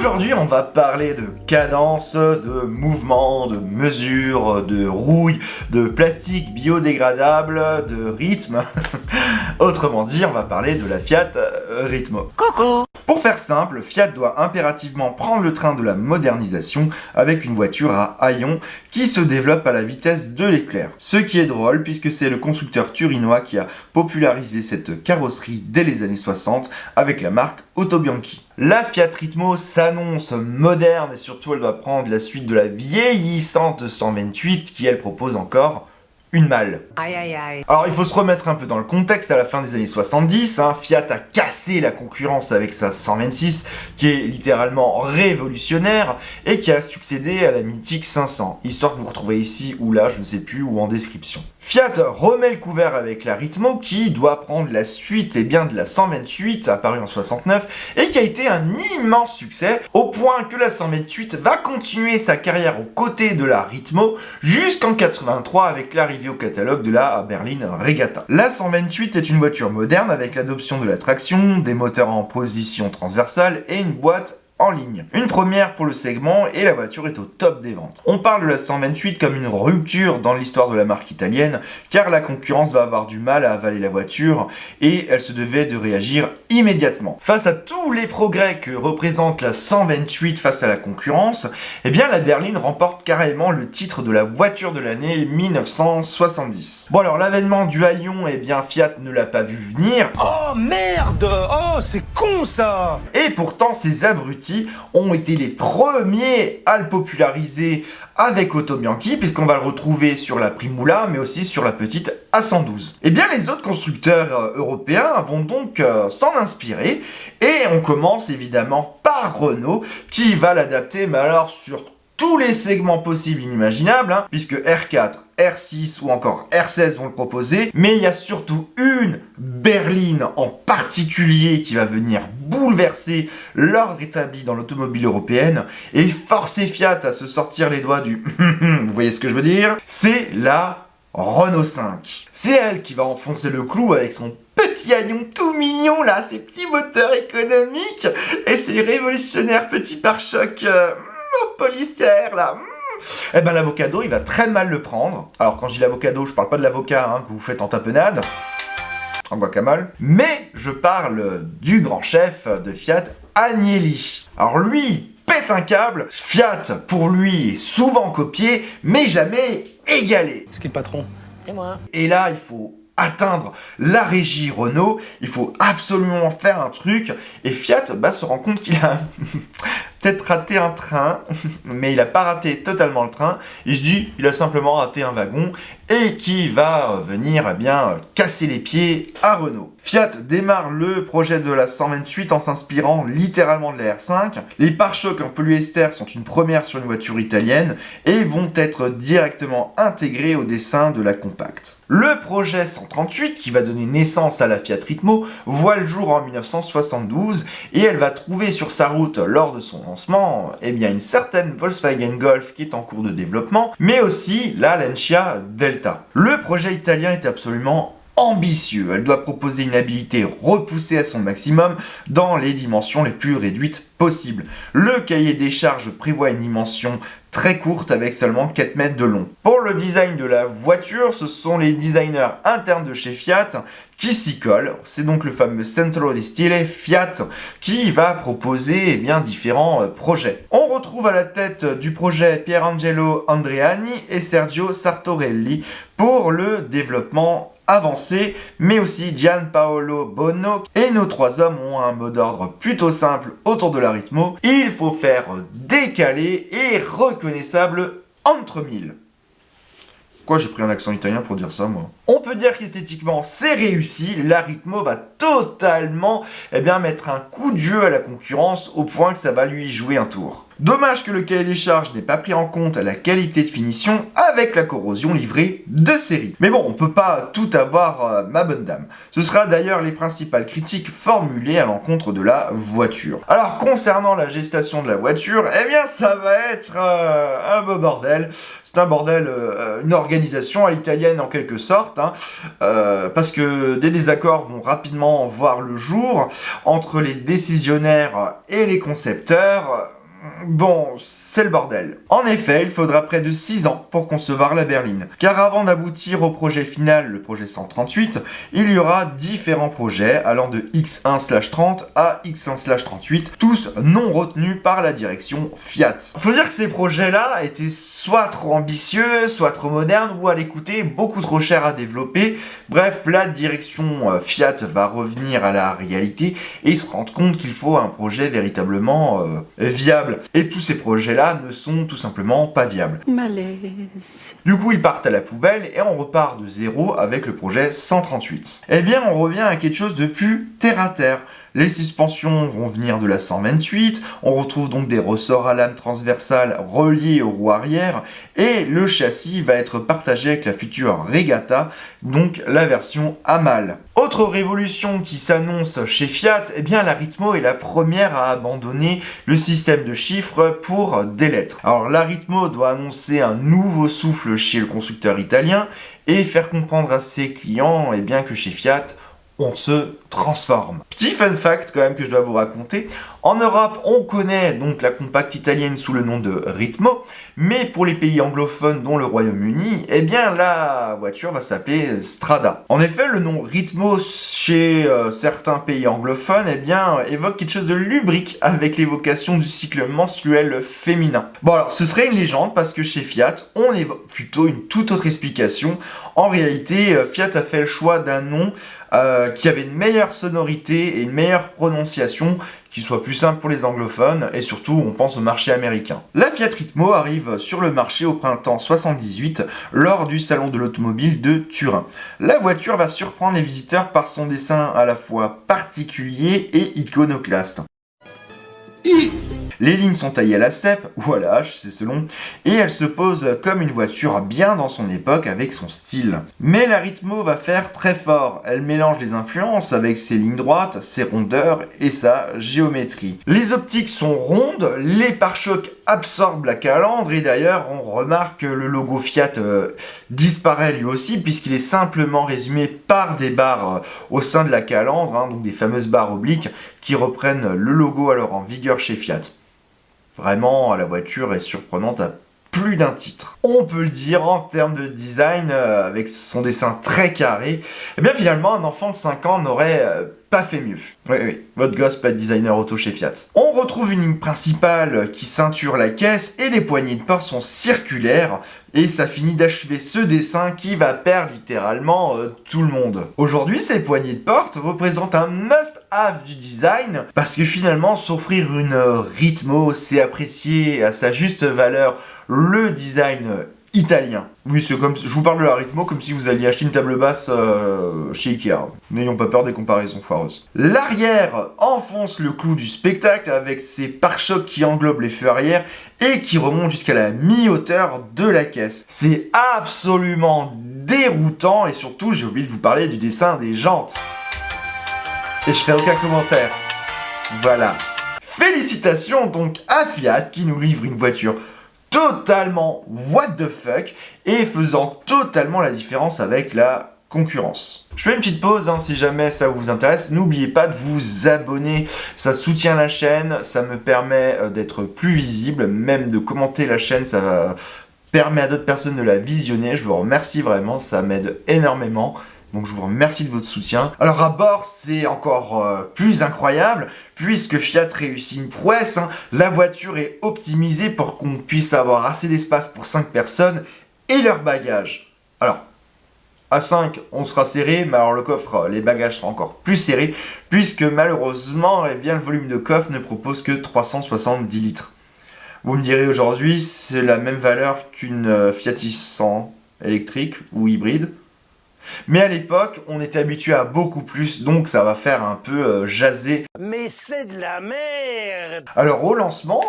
Aujourd'hui, on va parler de cadence, de mouvement, de mesure, de rouille, de plastique biodégradable, de rythme. Autrement dit, on va parler de la Fiat Ritmo. Coucou! Pour faire simple, Fiat doit impérativement prendre le train de la modernisation avec une voiture à haillons qui se développe à la vitesse de l'éclair. Ce qui est drôle puisque c'est le constructeur turinois qui a popularisé cette carrosserie dès les années 60 avec la marque Autobianchi. La Fiat Ritmo s'annonce moderne et surtout elle va prendre la suite de la vieillissante 128 qui elle propose encore une malle. Aïe aïe aïe. Alors il faut se remettre un peu dans le contexte, à la fin des années 70, Fiat a cassé la concurrence avec sa 126 qui est littéralement révolutionnaire et qui a succédé à la mythique 500, histoire que vous retrouvez ici ou là, je ne sais plus, ou en description. Fiat remet le couvert avec la Ritmo qui doit prendre la suite de la 128 apparue en 69 et qui a été un immense succès au point que la 128 va continuer sa carrière aux côtés de la Ritmo jusqu'en 83 avec l'arrivée au catalogue de la berline Regatta. La 128 est une voiture moderne avec l'adoption de la traction, des moteurs en position transversale et une boîte en ligne. Une première pour le segment et la voiture est au top des ventes. On parle de la 128 comme une rupture dans l'histoire de la marque italienne car la concurrence va avoir du mal à avaler la voiture et elle se devait de réagir immédiatement. Face à tous les progrès que représente la 128 face à la concurrence, eh bien la berline remporte carrément le titre de la voiture de l'année 1970. Bon alors l'avènement du haillon, eh bien Fiat ne l'a pas vu venir. Oh merde! Oh c'est con ça! Et pourtant ces abrutis ont été les premiers à le populariser avec Autobianchi, puisqu'on va le retrouver sur la Primula, mais aussi sur la petite A112. Et bien les autres constructeurs européens vont donc s'en inspirer, et on commence évidemment par Renault, qui va l'adapter, mais alors sur tous les segments possibles et inimaginables, puisque R4, R6 ou encore R16 vont le proposer, mais il y a surtout une berline en particulier qui va venir bouleverser l'ordre établi dans l'automobile européenne et forcer Fiat à se sortir les doigts du vous voyez ce que je veux dire, c'est la Renault 5. C'est elle qui va enfoncer le clou avec son petit haillon tout mignon là, ses petits moteurs économiques et ses révolutionnaires petits pare-chocs au polystyrène là. Eh ben l'avocado il va très mal le prendre. Alors quand je dis l'avocado, je parle pas de l'avocat que vous faites en tapenade, en guacamole, mais je parle du grand chef de Fiat, Agnelli. Alors lui, pète un câble, Fiat pour lui est souvent copié, mais jamais égalé. C'est qui le patron? C'est moi. Et là il faut atteindre la régie Renault, il faut absolument faire un truc, et Fiat se rend compte qu'il a peut-être raté un train, mais il n'a pas raté totalement le train, il se dit il a simplement raté un wagon, et qui va venir casser les pieds à Renault. Fiat démarre le projet de la 128 en s'inspirant littéralement de la R5. Les pare-chocs en polyester sont une première sur une voiture italienne et vont être directement intégrés au dessin de la compacte. Le projet 138, qui va donner naissance à la Fiat Ritmo, voit le jour en 1972 et elle va trouver sur sa route lors de son lancement une certaine Volkswagen Golf qui est en cours de développement, mais aussi la Lancia Delta. Le projet italien est absolument ambitieux. Elle doit proposer une habilité repoussée à son maximum dans les dimensions les plus réduites possibles. Le cahier des charges prévoit une dimension très courte avec seulement 4 mètres de long. Pour le design de la voiture, ce sont les designers internes de chez Fiat qui s'y collent. C'est donc le fameux Centro di Stile Fiat qui va proposer différents projets. On retrouve à la tête du projet Pierangelo Andreani et Sergio Sartorelli pour le développement avancé, mais aussi Gianpaolo Bono, et nos trois hommes ont un mot d'ordre plutôt simple autour de la Ritmo. Il faut faire décalé et reconnaissable entre mille. Pourquoi j'ai pris un accent italien pour dire ça, moi? On peut dire qu'esthétiquement, c'est réussi. La Ritmo va totalement mettre un coup de jeu à la concurrence au point que ça va lui jouer un tour. Dommage que le cahier des charges n'ait pas pris en compte la qualité de finition avec la corrosion livrée de série. Mais bon, on peut pas tout avoir, ma bonne dame. Ce sera d'ailleurs les principales critiques formulées à l'encontre de la voiture. Alors concernant la gestation de la voiture, eh bien ça va être un beau bordel. C'est un bordel, une organisation à l'italienne en quelque sorte, hein, parce que des désaccords vont rapidement voir le jour entre les décisionnaires et les concepteurs. Bon, c'est le bordel. En effet, il faudra près de 6 ans pour concevoir la berline. Car avant d'aboutir au projet final, le projet 138, il y aura différents projets allant de X1/30 à X1/38, tous non retenus par la direction Fiat. Faut dire que ces projets-là étaient soit trop ambitieux, soit trop modernes, ou à l'écouter beaucoup trop cher à développer. Bref, la direction Fiat va revenir à la réalité et se rendre compte qu'il faut un projet véritablement viable. Et tous ces projets-là ne sont tout simplement pas viables. Malaise. Du coup, ils partent à la poubelle et on repart de zéro avec le projet 138. Eh bien, on revient à quelque chose de plus terre à terre. Les suspensions vont venir de la 128, on retrouve donc des ressorts à lame transversale reliés aux roues arrière, et le châssis va être partagé avec la future Regatta, donc la version Hamal. Autre révolution qui s'annonce chez Fiat, eh bien la Ritmo est la première à abandonner le système de chiffres pour des lettres. Alors la Ritmo doit annoncer un nouveau souffle chez le constructeur italien et faire comprendre à ses clients eh bien, que chez Fiat, on se transforme. Petit fun fact quand même que je dois vous raconter, en Europe on connaît donc la compacte italienne sous le nom de Ritmo, mais pour les pays anglophones dont le Royaume-Uni, eh bien la voiture va s'appeler Strada. En effet, le nom Ritmo chez certains pays anglophones eh bien, évoque quelque chose de lubrique avec l'évocation du cycle menstruel féminin. Bon alors ce serait une légende parce que chez Fiat on évoque plutôt une toute autre explication. En réalité, Fiat a fait le choix d'un nom qui avait une meilleure sonorité et une meilleure prononciation, qui soit plus simple pour les anglophones, et surtout on pense au marché américain. La Fiat Ritmo arrive sur le marché au printemps 78, lors du salon de l'automobile de Turin. La voiture va surprendre les visiteurs par son dessin à la fois particulier et iconoclaste. Les lignes sont taillées à la cèpe, ou à la hache, c'est selon, et elle se pose comme une voiture bien dans son époque avec son style. Mais la Ritmo va faire très fort, elle mélange les influences avec ses lignes droites, ses rondeurs et sa géométrie. Les optiques sont rondes, les pare-chocs absorbent la calandre, et d'ailleurs on remarque que le logo Fiat disparaît lui aussi, puisqu'il est simplement résumé par des barres au sein de la calandre, hein, donc des fameuses barres obliques qui reprennent le logo alors en vigueur chez Fiat. Vraiment, la voiture est surprenante à plus d'un titre. On peut le dire en termes de design, avec son dessin très carré, eh bien finalement un enfant de 5 ans n'aurait pas fait mieux. Oui, votre gosse peut être designer auto chez Fiat. On retrouve une ligne principale qui ceinture la caisse et les poignées de porte sont circulaires et ça finit d'achever ce dessin qui va perdre littéralement tout le monde. Aujourd'hui, ces poignées de porte représentent un must-have du design parce que finalement, s'offrir une Ritmo, c'est apprécier à sa juste valeur le design italien. Oui, c'est comme je vous parle de la Ritmo comme si vous alliez acheter une table basse chez Ikea. N'ayons pas peur des comparaisons foireuses. L'arrière enfonce le clou du spectacle avec ses pare-chocs qui englobent les feux arrière et qui remontent jusqu'à la mi-hauteur de la caisse. C'est absolument déroutant et surtout, j'ai oublié de vous parler du dessin des jantes. Et je ferai aucun commentaire. Voilà. Félicitations donc à Fiat qui nous livre une voiture totalement what the fuck et faisant totalement la différence avec la concurrence. Je fais une petite pause hein, si jamais ça vous intéresse. N'oubliez pas de vous abonner, ça soutient la chaîne, ça me permet d'être plus visible, même de commenter la chaîne, ça permet à d'autres personnes de la visionner. Je vous remercie vraiment, ça m'aide énormément. Donc je vous remercie de votre soutien. Alors à bord, c'est encore plus incroyable, puisque Fiat réussit une prouesse. Hein. La voiture est optimisée pour qu'on puisse avoir assez d'espace pour 5 personnes et leurs bagages. Alors, à 5, on sera serré, mais alors le coffre, les bagages seront encore plus serrés, puisque malheureusement, eh bien, le volume de coffre ne propose que 370 litres. Vous me direz aujourd'hui, c'est la même valeur qu'une Fiat 600 électrique ou hybride. Mais à l'époque, on était habitué à beaucoup plus, donc ça va faire un peu jaser. Mais c'est de la merde! Alors au lancement,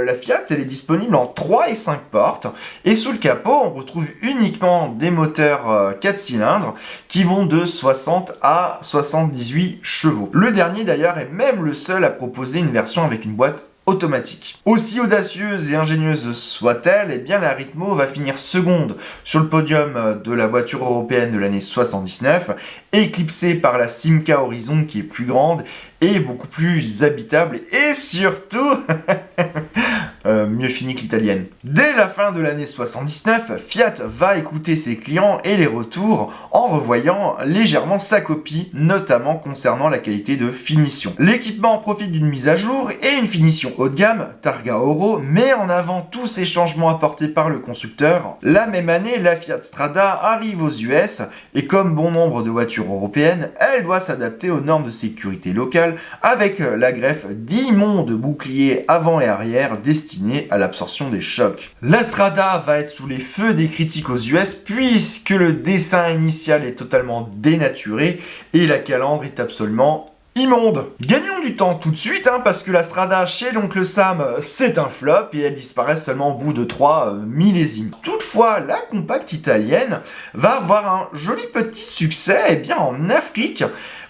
la Fiat elle est disponible en 3 et 5 portes, et sous le capot, on retrouve uniquement des moteurs 4 cylindres qui vont de 60 à 78 chevaux. Le dernier d'ailleurs est même le seul à proposer une version avec une boîte automatique. Aussi audacieuse et ingénieuse soit-elle, eh bien la Ritmo va finir seconde sur le podium de la voiture européenne de l'année 79, éclipsée par la Simca Horizon qui est plus grande et beaucoup plus habitable et surtout mieux fini que l'italienne. Dès la fin de l'année 79, Fiat va écouter ses clients et les retours en revoyant légèrement sa copie, notamment concernant la qualité de finition. L'équipement profite d'une mise à jour et une finition haut de gamme, Targa Oro, met en avant tous ces changements apportés par le constructeur. La même année, la Fiat Strada arrive aux US et comme bon nombre de voitures européennes, elle doit s'adapter aux normes de sécurité locales avec la greffe d'immondes boucliers avant et arrière destinés à l'absorption des chocs. La Strada va être sous les feux des critiques aux US puisque le dessin initial est totalement dénaturé et la calandre est absolument immonde. Gagnons du temps tout de suite parce que la Strada chez l'oncle Sam c'est un flop et elle disparaît seulement au bout de 3 millésimes. Toutefois, la compacte italienne va avoir un joli petit succès en Afrique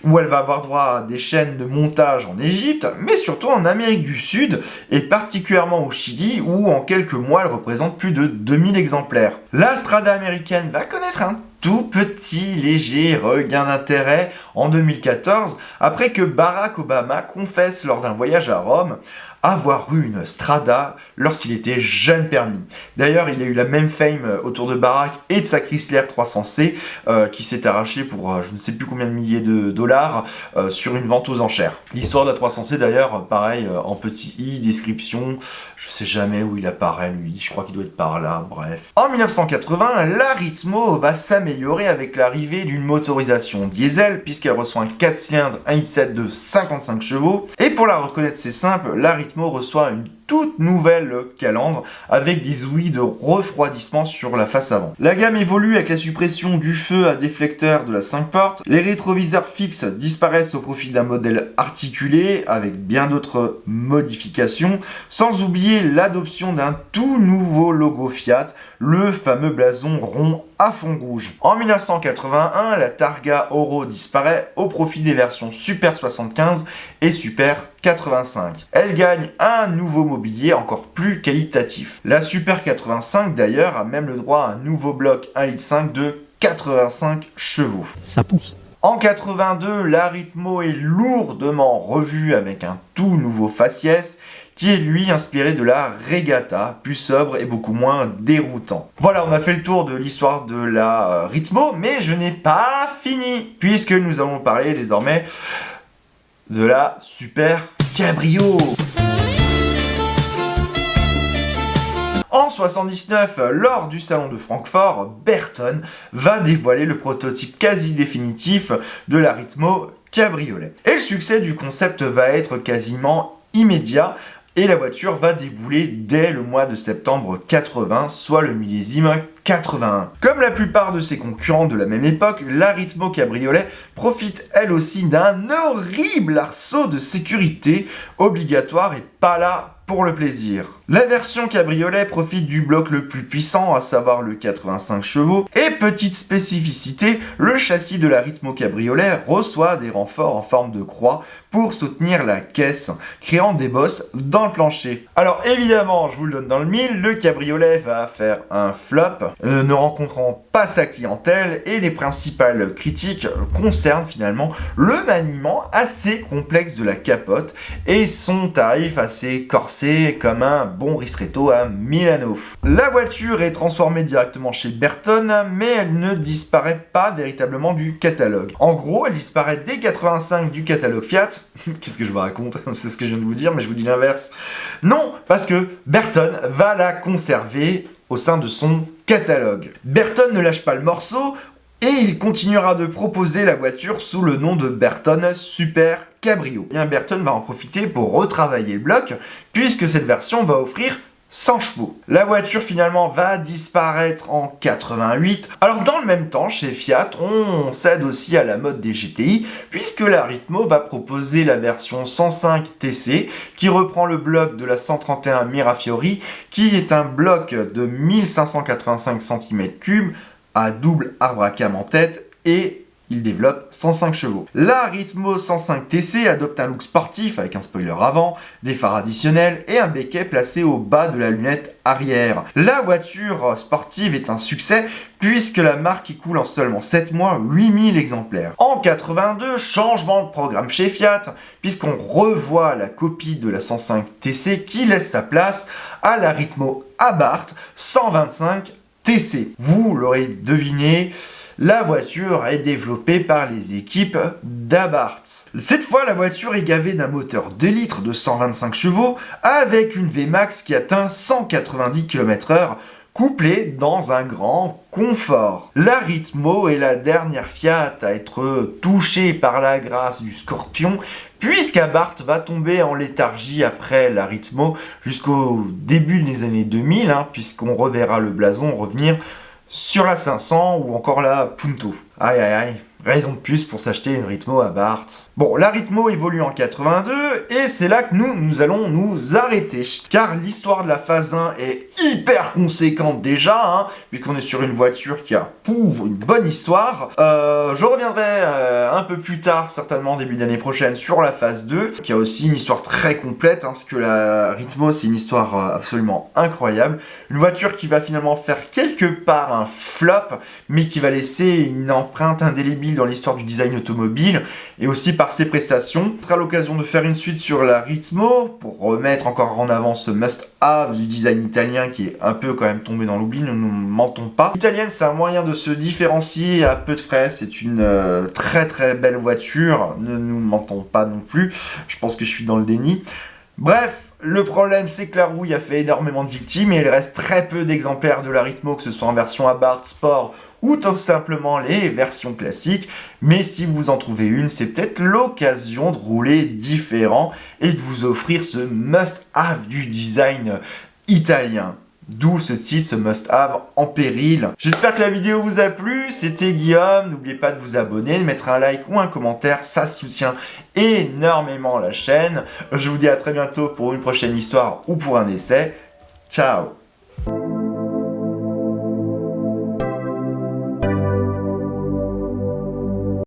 où elle va avoir droit à des chaînes de montage en Égypte, mais surtout en Amérique du Sud, et particulièrement au Chili, où en quelques mois elle représente plus de 2000 exemplaires. La Strada américaine va connaître un tout petit léger regain d'intérêt en 2014, après que Barack Obama confesse lors d'un voyage à Rome avoir eu une Strada lorsqu'il était jeune permis. D'ailleurs, il a eu la même fame autour de Barack et de sa Chrysler 300C qui s'est arrachée pour je ne sais plus combien de milliers de dollars sur une vente aux enchères. L'histoire de la 300C d'ailleurs, pareil, en petit i, description, je sais jamais où il apparaît lui, je crois qu'il doit être par là, bref. En 1980, la Ritmo va s'améliorer avec l'arrivée d'une motorisation diesel puisqu'elle reçoit un 4 cylindres 1.7 de 55 chevaux et pour la reconnaître c'est simple, la Ritmo reçoit une toute nouvelle calandre avec des ouïes de refroidissement sur la face avant. La gamme évolue avec la suppression du feu à déflecteur de la 5 portes, les rétroviseurs fixes disparaissent au profit d'un modèle articulé avec bien d'autres modifications, sans oublier l'adoption d'un tout nouveau logo Fiat, le fameux blason rond à fond rouge. En 1981, la Targa Oro disparaît au profit des versions Super 75 et Super 85. Elle gagne un nouveau mobilier encore plus qualitatif. La Super 85 d'ailleurs a même le droit à un nouveau bloc 1,5 litre de 85 chevaux. Ça pousse. En 82, la Ritmo est lourdement revue avec un tout nouveau faciès qui est lui inspiré de la Regatta, plus sobre et beaucoup moins déroutant. Voilà, on a fait le tour de l'histoire de la Ritmo, mais je n'ai pas fini, puisque nous allons parler désormais de la Super Cabrio. En 79, lors du salon de Francfort, Bertone va dévoiler le prototype quasi définitif de la Ritmo Cabriolet. Et le succès du concept va être quasiment immédiat et la voiture va débouler dès le mois de septembre 80, soit le millésime 81. Comme la plupart de ses concurrents de la même époque, la Ritmo Cabriolet profite elle aussi d'un horrible arceau de sécurité obligatoire et pas là pour le plaisir. La version cabriolet profite du bloc le plus puissant, à savoir le 85 chevaux, et petite spécificité, le châssis de la Ritmo Cabriolet reçoit des renforts en forme de croix pour soutenir la caisse, créant des bosses dans le plancher. Alors évidemment, je vous le donne dans le mille, le cabriolet va faire un flop, ne rencontrant pas sa clientèle, et les principales critiques concernent finalement le maniement assez complexe de la capote et son tarif assez corsé comme un bon ristretto à Milano. La voiture est transformée directement chez Bertone, mais elle ne disparaît pas véritablement du catalogue. En gros, elle disparaît dès 85 du catalogue Fiat. Qu'est-ce que je vous raconte? C'est ce que je viens de vous dire, mais je vous dis l'inverse. Non, parce que Bertone va la conserver au sein de son catalogue. Bertone ne lâche pas le morceau et il continuera de proposer la voiture sous le nom de Bertone Super Cabrio. Bien, Bertone va en profiter pour retravailler le bloc puisque cette version va offrir 100 chevaux. La voiture finalement va disparaître en 88. Alors dans le même temps, chez Fiat, on cède aussi à la mode des GTI, puisque la Ritmo va proposer la version 105 TC, qui reprend le bloc de la 131 Mirafiori, qui est un bloc de 1585 cm3 à double arbre à cam en tête, et il développe 105 chevaux. La Ritmo 105 TC adopte un look sportif avec un spoiler avant, des phares additionnels et un béquet placé au bas de la lunette arrière. La voiture sportive est un succès puisque la marque écoule en seulement 7 mois 8000 exemplaires. En 82, changement de programme chez Fiat, puisqu'on revoit la copie de la 105 TC qui laisse sa place à la Ritmo Abarth 125 TC. Vous l'aurez deviné, la voiture est développée par les équipes d'Abarth. Cette fois, la voiture est gavée d'un moteur 2 litres de 125 chevaux avec une VMAX qui atteint 190 km/h, couplée dans un grand confort. La Ritmo est la dernière Fiat à être touchée par la grâce du Scorpion, puisqu'Abarth va tomber en léthargie après la Ritmo jusqu'au début des années 2000, puisqu'on reverra le blason revenir sur la 500 ou encore la Punto. Aïe aïe aïe, raison de plus pour s'acheter une Ritmo Abarth. Bon, la Ritmo évolue en 82 et c'est là que nous allons nous arrêter. Car l'histoire de la phase 1 est hyper conséquente déjà, puisqu'on est sur une voiture qui a une bonne histoire. Je reviendrai un peu plus tard, certainement début d'année prochaine, sur la phase 2, qui a aussi une histoire très complète, parce que la Ritmo c'est une histoire absolument incroyable. Une voiture qui va finalement faire quelque part un flop, mais qui va laisser une empreinte indélébile dans l'histoire du design automobile et aussi par ses prestations. Ce sera l'occasion de faire une suite sur la Ritmo pour remettre encore en avant ce must-have du design italien qui est un peu quand même tombé dans l'oubli, ne nous mentons pas. L'italienne, c'est un moyen de se différencier à peu de frais, c'est une très très belle voiture, ne nous mentons pas non plus, je pense que je suis dans le déni. Bref, le problème c'est que la rouille a fait énormément de victimes et il reste très peu d'exemplaires de la Ritmo, que ce soit en version Abarth Sport ou tout simplement les versions classiques. Mais si vous en trouvez une, c'est peut-être l'occasion de rouler différent et de vous offrir ce must-have du design italien. D'où ce titre, ce must-have en péril. J'espère que la vidéo vous a plu, c'était Guillaume, n'oubliez pas de vous abonner, de mettre un like ou un commentaire, ça soutient énormément la chaîne. Je vous dis à très bientôt pour une prochaine histoire ou pour un essai. Ciao!